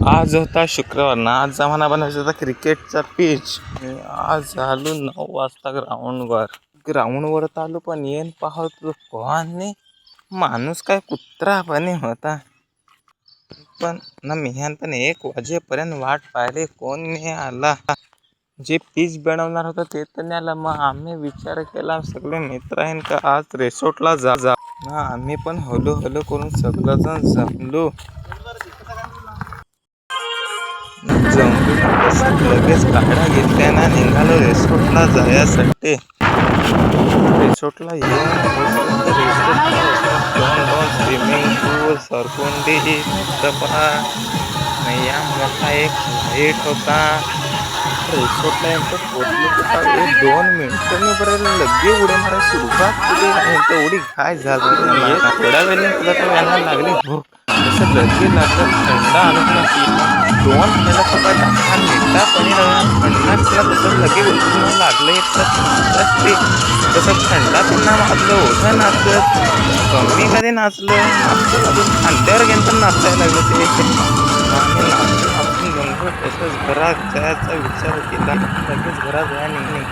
आज होता शुक्रवार ना, आज आम्हाला बनायचा होता क्रिकेटचा पिच. आज आलो 9 वाजता ग्राउंडवर आलो, पण येऊन पाहतो कोण नाही. माणूस काय कुत्रा पण होता. पण ना मिहान पण 1 वाजेपर्यंत वाट पाहिली, कोण नाही आला. जे पीच बनवणार होतं ते तर नाही आला. मग आम्ही विचार केला, सगळे मित्र आहेत का आज रिसॉर्टला जा. आम्ही पण हलो करून सगळंजण जमलो. लगेच गाड्या घेतल्या ना, निघालो रिसॉर्टला जायसाठी. रिसॉर्टला येऊन दोन स्विमिंग पूल, सरकुंडी, धबधबा, या मोठा एक लाईट होता. रिसॉर्टला यांचं पोचलो तर 2 मिनिटं मी बरं लगे उड्या मारा सुरुवात केली. तेवढी काय झालं, थोड्या वेळेने तुला तर यांना लागली भूक. जसं लगे लागलं थंड आणून ना 2 थंड कपाट हा मिठा पनीर थंडा केला. तसं लगे उलटून लागलं तसं थंडा त्यांना वाजलं होतं. नाचत कमी कधी नाचलं अजून खांद्यावर गेलं नाचायला लागलं ते. आम्ही नाचून जमलो. तसंच घरात जायचा विचार केला. लगेच घरात जायला निघणे.